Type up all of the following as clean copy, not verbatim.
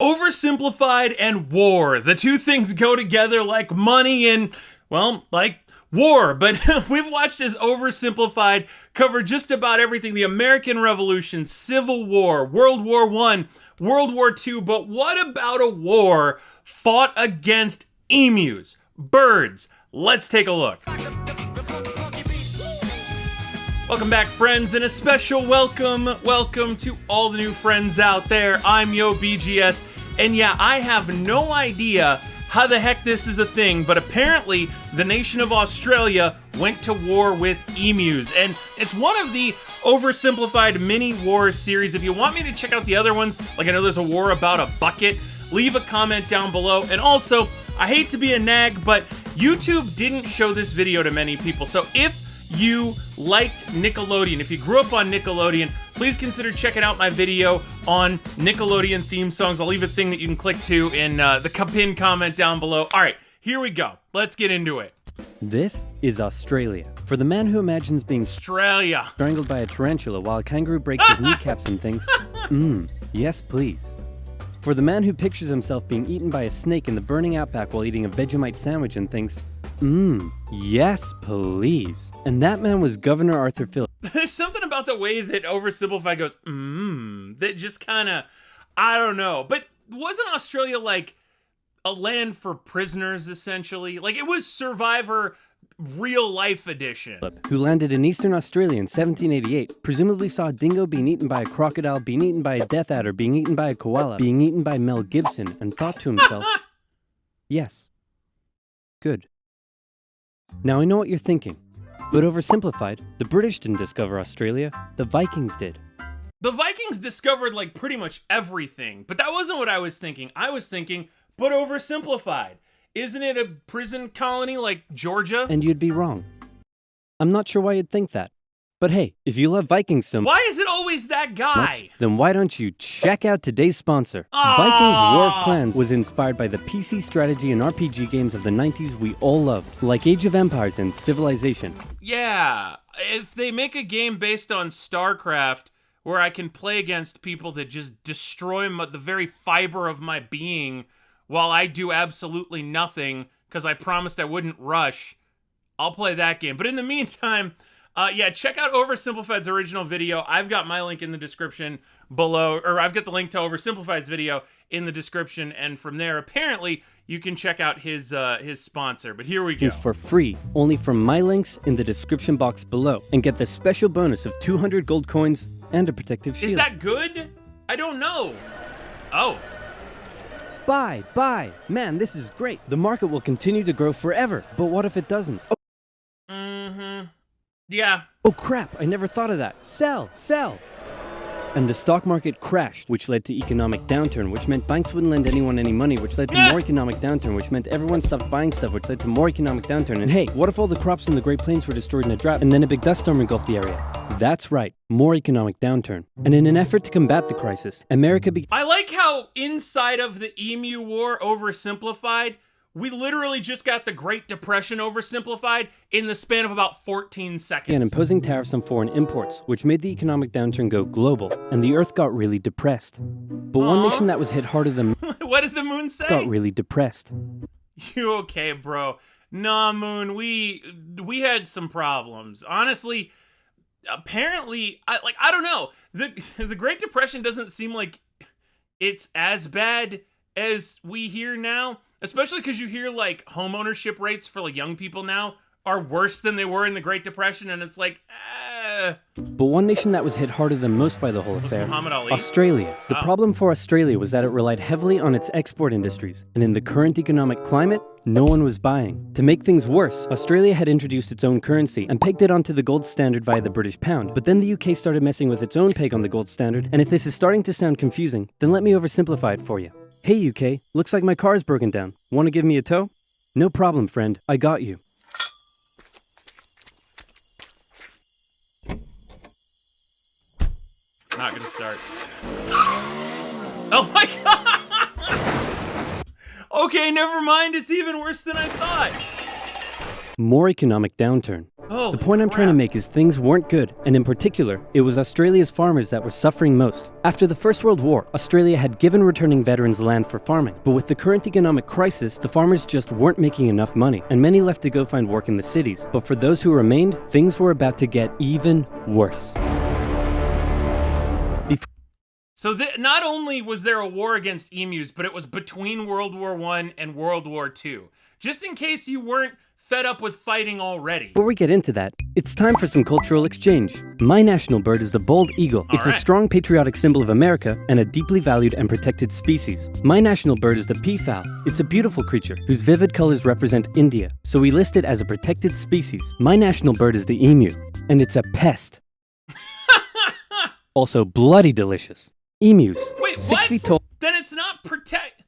Oversimplified and war. The two things go together like money and, well, like war. But we've watched as Oversimplified cover just about everything. The American Revolution, Civil War, World War I, World War II. But what about a war fought against emus, birds? Let's take a look. Welcome back, friends, and a special welcome to all the new friends out there. I'm YoBGS, and yeah, I have no idea how the heck this is a thing, but apparently the nation of Australia went to war with emus, and it's one of the Oversimplified mini war series. If you want me to check out the other ones, like I know there's a war about a bucket, leave a comment down below. And also, I hate to be a nag, but YouTube didn't show this video to many people, so if you liked Nickelodeon, if you grew up on Nickelodeon, please consider checking out my video on Nickelodeon theme songs. I'll leave a thing that you can click to in the pinned comment down below. All right, here we go. Let's get into it. This is Australia. For the man who imagines being strangled by a tarantula while a kangaroo breaks his kneecaps and thinks, yes please. For the man who pictures himself being eaten by a snake in the burning outback while eating a Vegemite sandwich and thinks, yes please. And that man was Governor Arthur Phillip. There's something about the way that Oversimplified goes, that just kind of, I don't know. But wasn't Australia like a land for prisoners, essentially? Like, it was Survivor real life edition. Who landed in Eastern Australia in 1788, presumably saw a dingo being eaten by a crocodile, being eaten by a death adder, being eaten by a koala, being eaten by Mel Gibson, and thought to himself, yes, good. Now I know what you're thinking, but Oversimplified, the British didn't discover Australia, the Vikings did. The Vikings discovered like pretty much everything, but that wasn't what I was thinking. I was thinking, but Oversimplified. Isn't it a prison colony like Georgia? And you'd be wrong. I'm not sure why you'd think that. But hey, if you love Vikings so why is it always that guy? then why don't you check out today's sponsor? Vikings War of Clans was inspired by the PC strategy and RPG games of the 90s we all loved, like Age of Empires and Civilization. Yeah, if they make a game based on StarCraft where I can play against people that just destroy the very fiber of my being while I do absolutely nothing because I promised I wouldn't rush, I'll play that game. But in the meantime, yeah, check out Oversimplified's original video. I've got my link in the description below, or I've got the link to Oversimplified's video in the description, and from there, apparently, you can check out his sponsor. But here we go. For free, only from my links in the description box below, and get the special bonus of 200 gold coins and a protective shield. Is that good? I don't know. Oh. Buy! Man, this is great. The market will continue to grow forever. But what if it doesn't? Yeah. Oh crap, I never thought of that. Sell! And the stock market crashed, which led to economic downturn, which meant banks wouldn't lend anyone any money, which led to more economic downturn, which meant everyone stopped buying stuff, which led to more economic downturn. And hey, what if all the crops in the Great Plains were destroyed in a drought, and then a big dust storm engulfed the area? That's right, more economic downturn. And in an effort to combat the crisis, America I like how inside of the Emu War Oversimplified, we literally just got the Great Depression Oversimplified in the span of about 14 seconds. And imposing tariffs on foreign imports, which made the economic downturn go global, and the Earth got really depressed. But one nation that was hit harder than what did the moon say? Got really depressed. You okay, bro? Nah, Moon, we had some problems. Honestly, apparently, I don't know. The Great Depression doesn't seem like it's as bad as we hear now. Especially because you hear, like, home ownership rates for, like, young people now are worse than they were in the Great Depression, and it's like, But one nation that was hit harder than most by the whole affair, Muhammad Ali. Australia. The problem for Australia was that it relied heavily on its export industries, and in the current economic climate, no one was buying. To make things worse, Australia had introduced its own currency and pegged it onto the gold standard via the British pound, but then the UK started messing with its own peg on the gold standard, and if this is starting to sound confusing, then let me oversimplify it for you. Hey UK, looks like my car is broken down. Want to give me a tow? No problem, friend. I got you. Not gonna start. Oh my god! Okay, never mind. It's even worse than I thought. More economic downturn. Oh, The point I'm trying to make is things weren't good, and in particular, it was Australia's farmers that were suffering most. After the First World War, Australia had given returning veterans land for farming, but with the current economic crisis, the farmers just weren't making enough money, and many left to go find work in the cities. But for those who remained, things were about to get even worse. So not only was there a war against emus, but it was between World War I and World War II. Just in case you weren't fed up with fighting already. Before we get into that, it's time for some cultural exchange. My national bird is the bald eagle. It's a strong patriotic symbol of America and a deeply valued and protected species. My national bird is the peafowl. It's a beautiful creature whose vivid colors represent India, so we list it as a protected species. My national bird is the emu, and it's a pest. Also bloody delicious. Emus. Wait, 6 what? feet tall. Then it's not protect.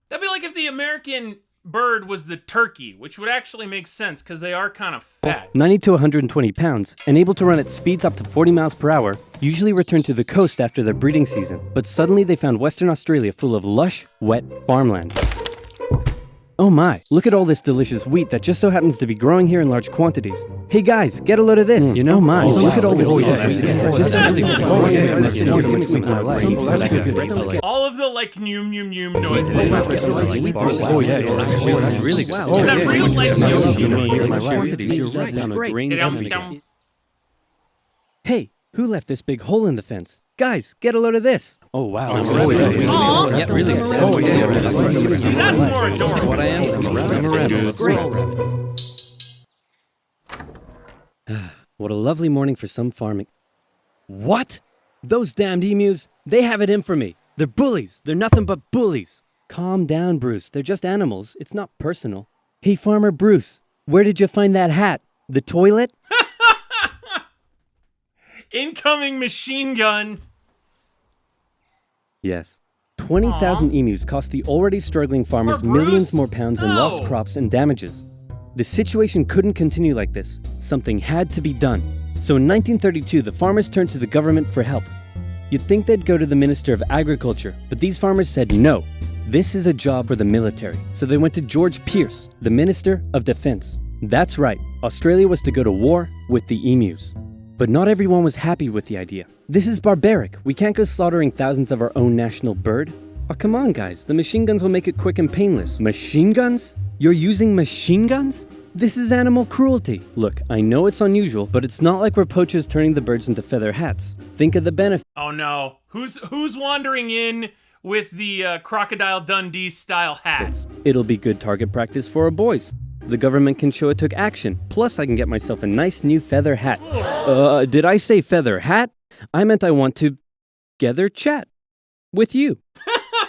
That'd be like if the American bird was the turkey, which would actually make sense because they are kind of fat. 90 to 120 pounds, and able to run at speeds up to 40 miles per hour, usually return to the coast after their breeding season. But suddenly they found Western Australia full of lush, wet farmland. Oh my, look at all this delicious wheat that just so happens to be growing here in large quantities. Hey guys, get a load of this. You know, look at all this delicious wheat that just so happens to be growing. All of the like noom noises. Oh yeah, that's really good. Is that real life? Hey, who left this big hole in the fence? Guys, get a load of this. Oh wow. That's more adorable. What I am. What a lovely morning for some farming. What? Those damned emus, they have it in for me. They're bullies. They're nothing but bullies. Calm down, Bruce. They're just animals. It's not personal. Hey, Farmer Bruce, where did you find that hat? The toilet? Incoming machine gun. Yes. 20,000 emus cost the already struggling farmers Poor Bruce. millions more pounds in No. lost crops and damages. The situation couldn't continue like this. Something had to be done. So in 1932, the farmers turned to the government for help. You'd think they'd go to the Minister of Agriculture, but these farmers said no. This is a job for the military. So they went to George Pierce, the Minister of Defense. That's right, Australia was to go to war with the emus. But not everyone was happy with the idea. This is barbaric. We can't go slaughtering thousands of our own national bird. Oh, come on, guys. The machine guns will make it quick and painless. Machine guns? You're using machine guns? This is animal cruelty. Look, I know it's unusual, but it's not like we're poachers turning the birds into feather hats. Think of the benefit. Oh no. Who's wandering in with the Crocodile Dundee style hat? It'll be good target practice for our boys. The government can show it took action. Plus, I can get myself a nice new feather hat. Did I say feather hat? I meant I want to together chat with you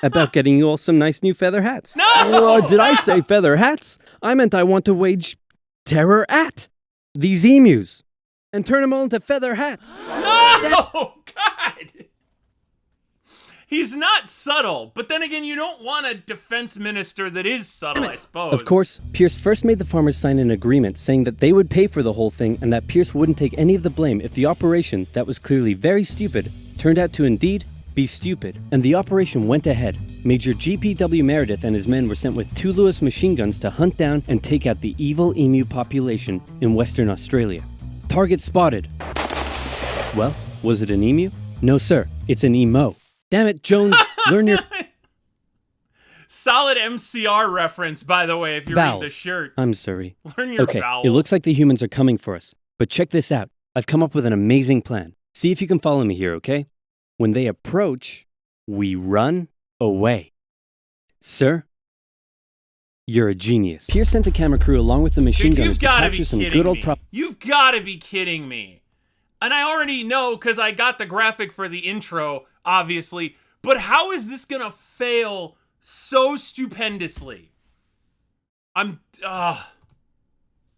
about getting you all some nice new feather hats. No! Did I say feather hats? I meant I want to wage terror at these emus and turn them all into feather hats. No! God! He's not subtle, but then again, you don't want a defense minister that is subtle, I suppose. Of course, Pierce first made the farmers sign an agreement saying that they would pay for the whole thing and that Pierce wouldn't take any of the blame if the operation, that was clearly very stupid, turned out to indeed be stupid. And the operation went ahead. Major G.P.W. Meredith and his men were sent with 2 Lewis machine guns to hunt down and take out the evil emu population in Western Australia. Target spotted. Well, was it an emu? No, sir. It's an emo. Damn it, Jones, learn your solid MCR reference, by the way, if you're reading the shirt. I'm sorry. Learn your Okay, vowels. it looks like the humans are coming for us. But check this out. I've come up with an amazing plan. See if you can follow me here, okay? When they approach, we run away. Sir, you're a genius. Pierce sent a camera crew along with the machine Dude, gunners to capture some good old prop. You've got to be kidding me. And I already know because I got the graphic for the intro, obviously. But how is this going to fail so stupendously? And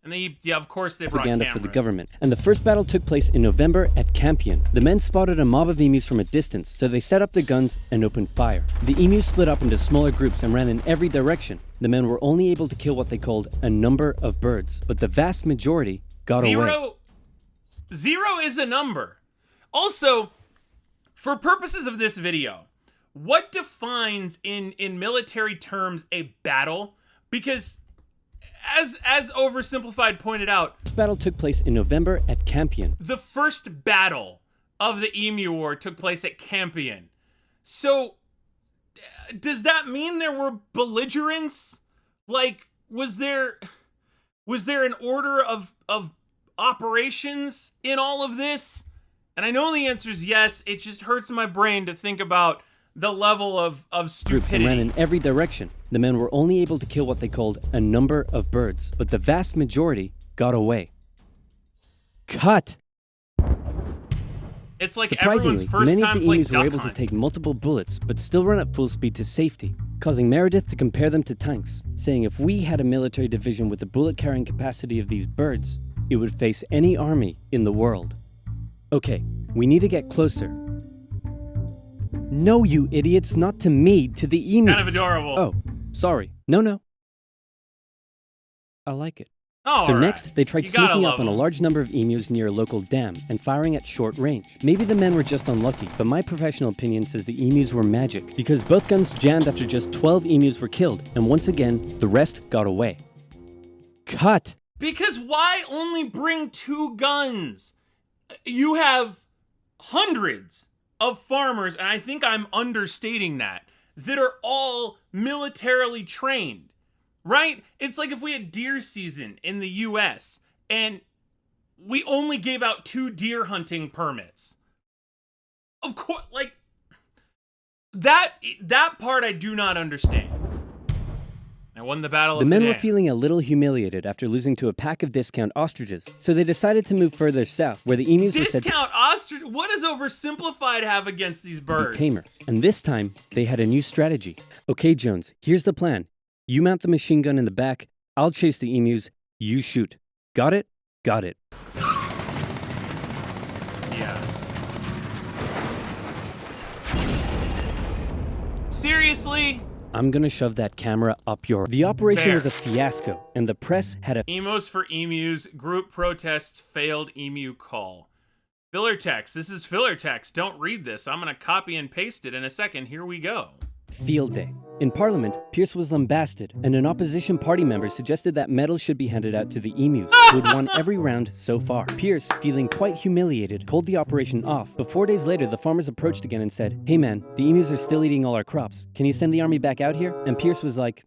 they, yeah, of course they brought Propaganda cameras. for the government. And the first battle took place in November at Campion. The men spotted a mob of emus from a distance, so they set up their guns and opened fire. The emus split up into smaller groups and ran in every direction. The men were only able to kill what they called a number of birds, but the vast majority got away. Zero is a number. Also, for purposes of this video, what defines in military terms a battle? Because as Oversimplified pointed out, This battle took place in November at Campion. the first battle of the Emu War took place at Campion. So, does that mean there were belligerents? Like, was there an order of operations in all of this? And I know the answer is yes. It just hurts my brain to think about the level of Groups stupidity. and ran in every direction. The men were only able to kill what they called a number of birds, but the vast majority got away. Cut! It's like everyone's Surprisingly, first many of time the playing emus were duck able to hunt. take multiple bullets, but still run at full speed to safety, causing Meredith to compare them to tanks, saying if we had a military division with the bullet-carrying capacity of these birds, it would face any army in the world. Okay, we need to get closer. No, you idiots, not to me, to the emus. Kind of adorable. Oh, sorry. No. I like it. Oh, So all next, right. they tried You gotta sneaking love up on a them. large number of emus near a local dam and firing at short range. Maybe the men were just unlucky, but my professional opinion says the emus were magic, because both guns jammed after just 12 emus were killed, and once again, the rest got away. Cut! Because why only bring 2 guns? You have hundreds of farmers, and I think I'm understating that are all militarily trained, right? It's like if we had deer season in the US and we only gave out 2 deer hunting permits. Of course, like, that part I do not understand. I won the battle The of men the were day. feeling a little humiliated after losing to a pack of discount ostriches, so they decided to move further south, where the emus were said to Discount ostrich. What does Oversimplified have against these be birds? tamer. And this time, they had a new strategy. Okay, Jones, here's the plan. You mount the machine gun in the back, I'll chase the emus, you shoot. Got it? Got it. Yeah. Seriously? I'm gonna shove that camera up your... The operation There. was a fiasco, and the press had a... Emos for emus. Group protests failed emu call. Filler text. This is filler text. Don't read this. I'm gonna copy and paste it in a second. Here we go. field day. In Parliament, Pierce was lambasted, and an opposition party member suggested that medals should be handed out to the emus, who had won every round so far. Pierce, feeling quite humiliated, called the operation off, but 4 days later the farmers approached again and said, "Hey man, the emus are still eating all our crops. Can you send the army back out here?" And Pierce was like,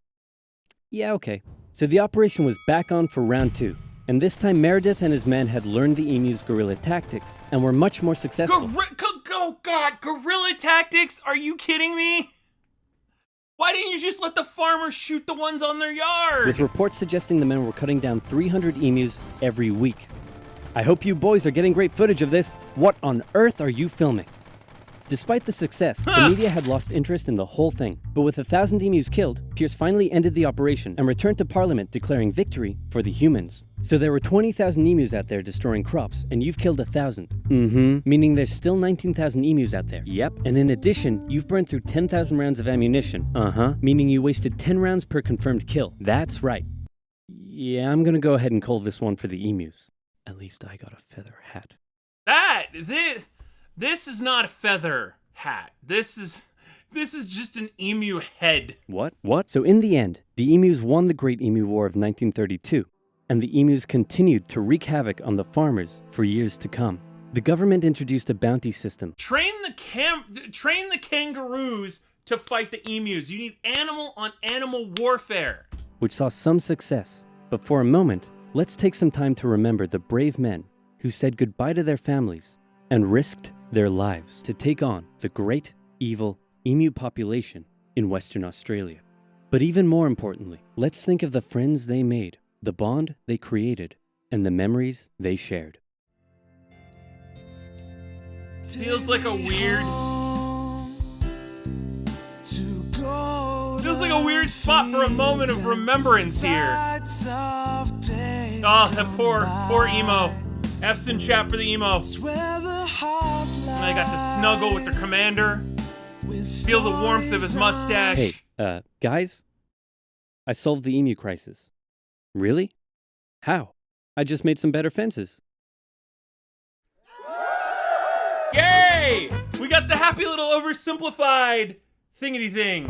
"Yeah, okay." So the operation was back on for round 2. And this time Meredith and his men had learned the emus' guerrilla tactics, and were much more successful. Oh god, guerrilla tactics? Are you kidding me? Why didn't you just let the farmers shoot the ones on their yard? With reports suggesting the men were cutting down 300 emus every week. I hope you boys are getting great footage of this. What on earth are you filming? Despite the success, the media had lost interest in the whole thing. But with 1,000 emus killed, Pierce finally ended the operation and returned to Parliament declaring victory for the humans. So there were 20,000 emus out there destroying crops, and you've killed 1,000. Meaning there's still 19,000 emus out there. Yep. And in addition, you've burned through 10,000 rounds of ammunition. Meaning you wasted 10 rounds per confirmed kill. That's right. Yeah, I'm gonna go ahead and call this one for the emus. At least I got a feather hat. This is not a feather hat. This is just an emu head. What? So in the end, the emus won the Great Emu War of 1932, and the emus continued to wreak havoc on the farmers for years to come. The government introduced a bounty system. Train the kangaroos to fight the emus. You need animal-on-animal warfare. Which saw some success. But for a moment, let's take some time to remember the brave men who said goodbye to their families and risked their lives to take on the great, evil emu population in Western Australia. But even more importantly, let's think of the friends they made, the bond they created, and the memories they shared. Feels like a weird spot for a moment of remembrance here. Oh, that poor emo. F's in chat for the emo. And I got to snuggle with the commander, feel the warmth of his mustache. Hey, guys? I solved the emu crisis. Really? How? I just made some better fences. Yay! We got the happy little oversimplified thingity thing.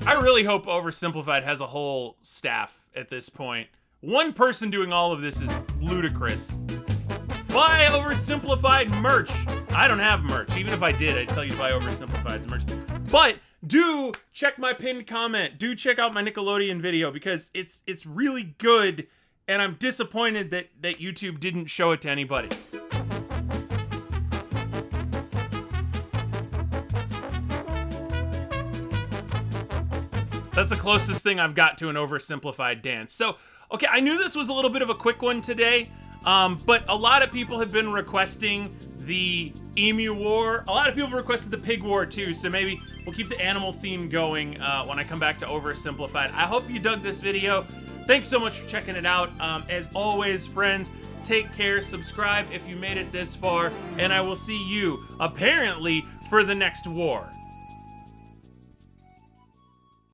I I really hope OverSimplified has a whole staff at this point. One person doing all of this is ludicrous. Buy OverSimplified merch. I don't have merch. Even if I did, I'd tell you to buy OverSimplified's merch. But do check my pinned comment. Do check out my Nickelodeon video because it's really good, and I'm disappointed that YouTube didn't show it to anybody. That's the closest thing I've got to an OverSimplified dance. So, okay, I knew this was a little bit of a quick one today, but a lot of people have been requesting the Emu War. A lot of people have requested the Pig War too, so maybe we'll keep the animal theme going when I come back to OverSimplified. I hope you dug this video. Thanks so much for checking it out. As always, friends, take care, subscribe if you made it this far, and I will see you, apparently, for the next war.